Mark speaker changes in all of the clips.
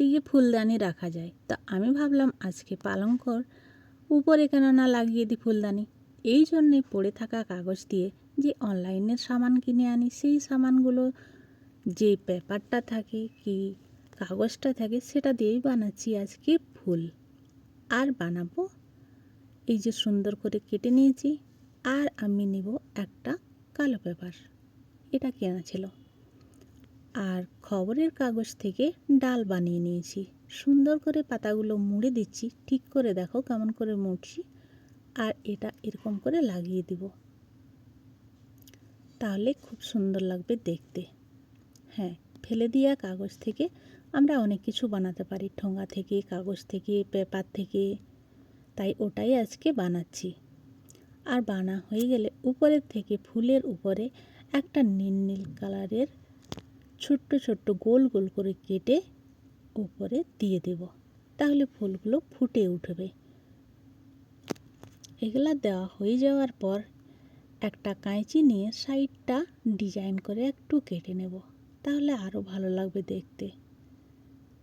Speaker 1: দিকে ফুলদানি রাখা যায়। তো আমি ভাবলাম আজকে পালঙ্কর উপরে কেন না লাগিয়ে দিই ফুলদানি। এই জন্যে পড়ে থাকা কাগজ দিয়ে যে অনলাইনের সামান কিনে আনি, সেই সামানগুলো যে পেপারটা থাকে কি কাগজটা থাকে সেটা দিয়েই বানাচ্ছি আজকে ফুল। আর বানাবো এই যে সুন্দর করে কেটে নিয়েছি। আর আমি নেব একটা কালো পেপার, এটা কেনা ছিল। আর খবরের কাগজ থেকে ডাল বানিয়ে নিয়েছি। সুন্দর করে পাতাগুলো মুড়ে দিচ্ছি। ঠিক করে দেখো কেমন করে মুড়ছি। আর এটা এরকম করে লাগিয়ে দিব, তাহলে খুব সুন্দর লাগবে দেখতে। হ্যাঁ, ফেলে দেওয়া কাগজ থেকে আমরা অনেক কিছু বানাতে পারি, ঠোঙা থেকে, কাগজ থেকে, পেপার থেকে। তাই ওটাই আজকে বানাচ্ছি। আর বানা হয়ে গেলে উপরের থেকে ফুলের উপরে একটা নীল নীল কালারের ছোট্ট ছোট্ট গোল গোল করে কেটে উপরে দিয়ে দেব, তাহলে ফুলগুলো ফুটে উঠবে। এগুলা দেওয়া হয়ে যাওয়ার পর একটা কাঁচি নিয়ে সাইডটা ডিজাইন করে একটু কেটে নেব, তাহলে আরও ভালো লাগবে দেখতে।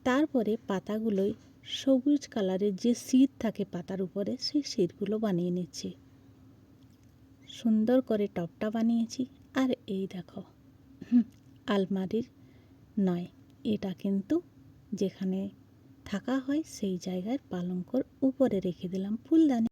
Speaker 1: তারপরে পাতাগুলোই সবুজ কালারের যে শীত থাকে পাতার উপরে, সেই শীতগুলো বানিয়ে নিচ্ছি। সুন্দর করে টপটা বানিয়েছি। আর এই দেখো, আলমারির নয়, এটা কিন্তু যেখানে থাকা হয় সেই জায়গায় পালঙ্কর উপরে রেখে দিলাম ফুলদানি।